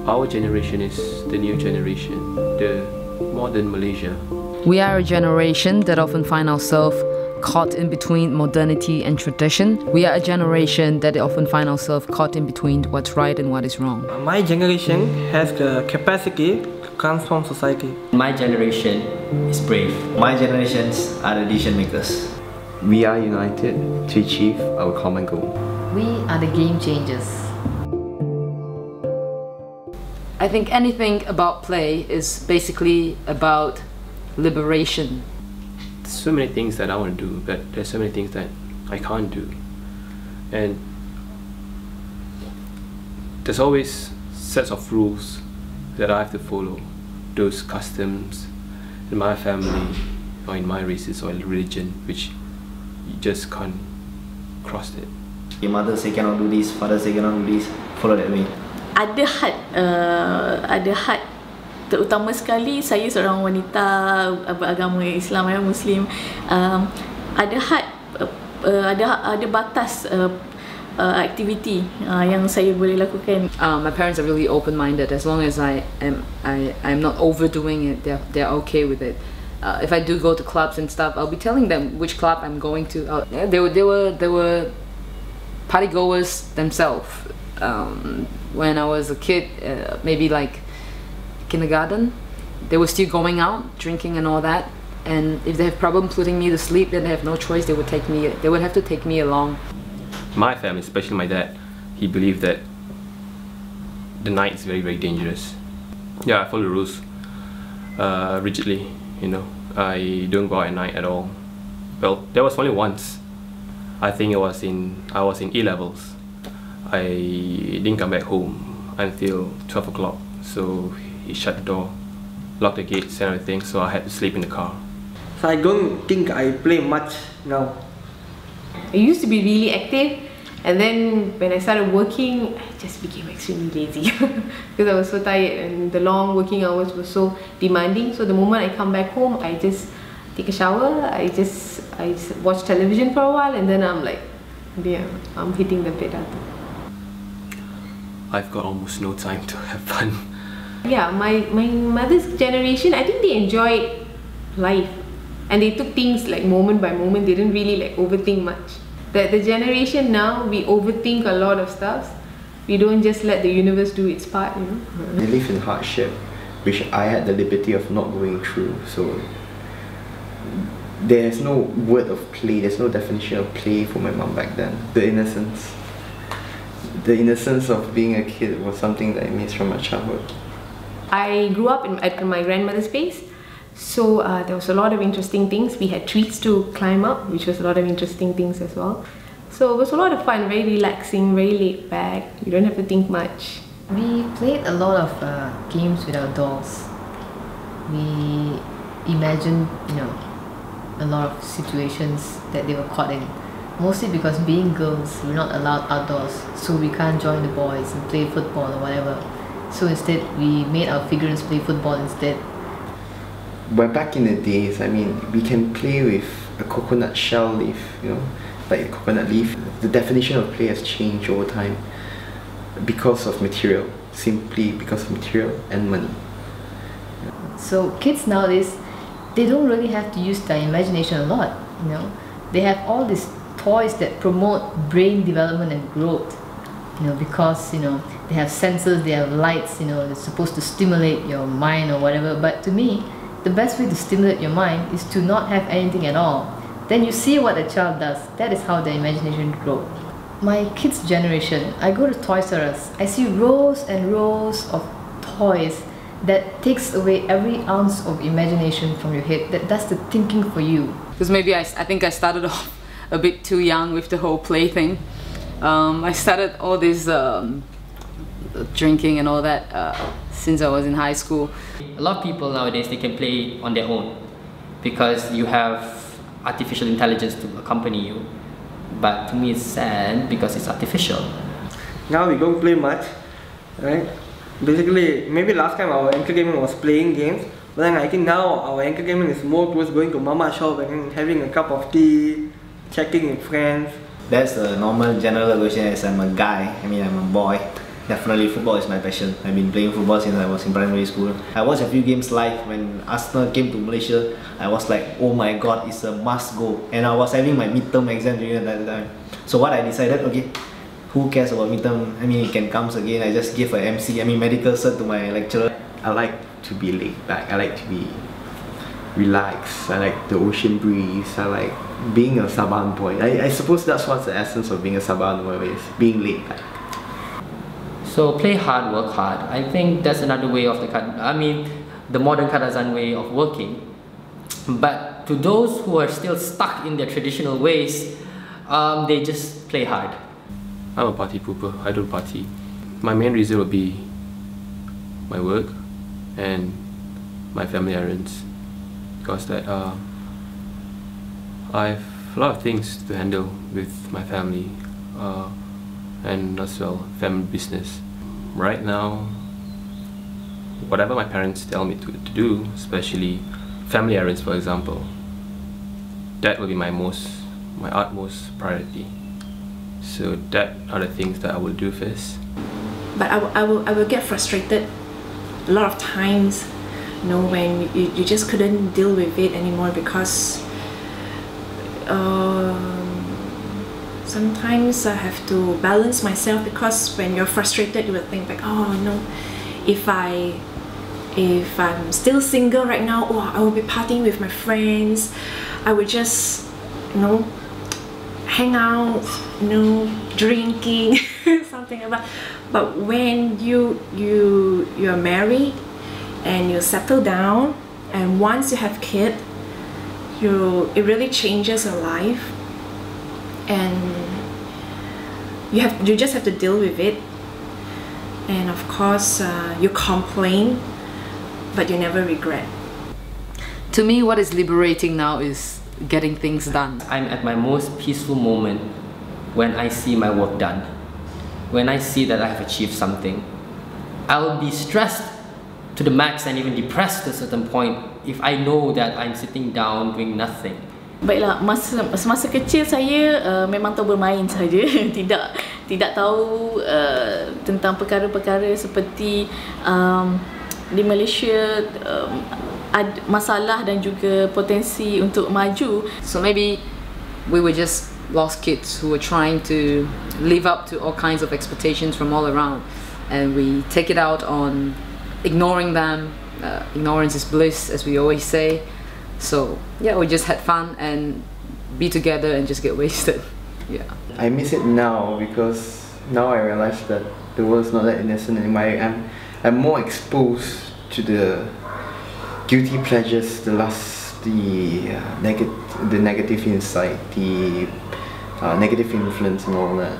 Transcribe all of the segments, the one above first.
Our generation is the new generation, the modern Malaysia. We are a generation that often find ourselves caught in between modernity and tradition. We are a generation that often find ourselves caught in between what's right and what is wrong. My generation has the capacity to transform society. My generation is brave. My generations are the decision makers. We are united to achieve our common goal. We are the game changers. I think anything about play is basically about liberation. There's so many things that I want to do, but there's so many things that I can't do. And there's always sets of rules that I have to follow. Those customs in my family, or in my races, or religion, which you just can't cross it. Your mother say cannot do this, father say cannot do this, follow that way. Ada had terutama sekali saya seorang wanita beragama Islam dan Muslim, ada batas aktiviti yang saya boleh lakukan. My parents are really open-minded. As long as I'm not overdoing it, they're okay with it. If I do go to clubs and stuff, I'll be telling them which club I'm going to. They were party goers themselves. When I was a kid, maybe like kindergarten, they were still going out, drinking and all that. And if they have problems putting me to sleep, then they have no choice. They would have to take me along. My family, especially my dad, he believed that the night is very, very dangerous. Yeah, I follow the rules rigidly. You know, I don't go out at night at all. Well, there was only once. I think I was in A-levels. I didn't come back home until 12 o'clock. So he shut the door, locked the gates and everything. So I had to sleep in the car. So I don't think I play much now. I used to be really active, and then when I started working, I just became extremely lazy because I was so tired and the long working hours were so demanding. So the moment I come back home, I just take a shower, I just watch television for a while, and then I'm like, yeah, I'm hitting the bed. I've got almost no time to have fun. Yeah, my mother's generation, I think they enjoyed life and they took things like moment by moment. They didn't really like overthink much. The generation now, we overthink a lot of stuff. We don't just let the universe do its part, you know. They live in hardship, which I had the liberty of not going through. So there's no word of play, there's no definition of play for my mom back then. The innocence of being a kid was something that I missed from my childhood. I grew up at my grandmother's place, so there was a lot of interesting things. We had trees to climb up, which was a lot of interesting things as well. So it was a lot of fun, very relaxing, very laid back. You don't have to think much. We played a lot of games with our dolls. We imagined, a lot of situations that they were caught in. Mostly because being girls, we're not allowed outdoors, so we can't join the boys and play football or whatever. So instead, we made our figurines play football instead. But back in the days, I mean, we can play with a coconut shell leaf, like a coconut leaf. The definition of play has changed over time because of material, simply because of material and money. So kids nowadays, they don't really have to use their imagination a lot, They have all these toys that promote brain development and growth, because they have sensors, they have lights, they're supposed to stimulate your mind or whatever. But to me, the best way to stimulate your mind is to not have anything at all. Then you see what a child does. That is how their imagination grows. My kids' generation, I go to Toys R Us, I see rows and rows of toys that takes away every ounce of imagination from your head, that does the thinking for you. Because maybe I think I started off a bit too young with the whole play thing. I started all this drinking and all that since I was in high school. A lot of people nowadays, they can play on their own because you have artificial intelligence to accompany you. But to me it's sad because it's artificial. Now we don't play much, right? Basically, maybe last time our entertainment was playing games, but then I think now our entertainment is more towards going to mama shop and having a cup of tea, chatting with friends. That's the normal general version as I'm a guy, I'm a boy. Definitely football is my passion. I've been playing football since I was in primary school. I watched a few games live when Arsenal came to Malaysia. I was like, oh my god, it's a must go. And I was having my midterm exam during that time. So what I decided, okay, who cares about midterm? I mean, it can come again. I just gave a medical cert to my lecturer. I like to be laid back. I like to be relaxed. I like the ocean breeze. I like being a Sabahan boy. I suppose that's what's the essence of being a Sabahan boy, is being laid back. So play hard, work hard. I think that's another way of the modern Kadazan way of working. But to those who are still stuck in their traditional ways, they just play hard. I'm a party pooper. I don't party. My main reason will be my work and my family errands, because that I have a lot of things to handle with my family and as well family business. Right now, whatever my parents tell me to do, especially family errands for example, that will be my utmost priority. So that are the things that I will do first. But I will get frustrated a lot of times, you know, when you just couldn't deal with it anymore, because sometimes I have to balance myself, because when you're frustrated you will think like, oh no, if I'm still single right now, oh, I will be partying with my friends, I would just, you know, hang out, you know, drinking, something like that. But when you're married and you settle down, and once you have kids, it really changes your life, and you just have to deal with it. And of course, you complain, but you never regret. To me, what is liberating now is getting things done. I'm at my most peaceful moment when I see my work done. When I see that I have achieved something. I'll be stressed to the max and even depressed to a certain point if I know that I'm sitting down doing nothing. Baiklah, semasa kecil saya memang tahu bermain saja. tidak tahu tentang perkara-perkara seperti di Malaysia ada masalah dan juga potensi untuk maju. So maybe we were just lost kids who were trying to live up to all kinds of expectations from all around, and we take it out on ignoring them. Ignorance is bliss, as we always say. So yeah, we just had fun and be together and just get wasted. Yeah. I miss it now, because now I realize that the world's not that innocent anymore. I'm more exposed to the guilty pleasures, the negative insight, the negative influence and all that.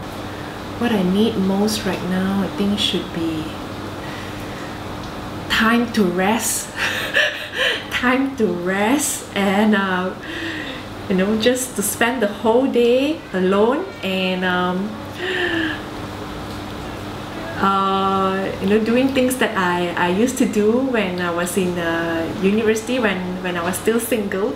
What I need most right now, I think, should be time to rest. Time to rest, and you know, just to spend the whole day alone, and you know, doing things that I used to do when I was in university, when I was still single.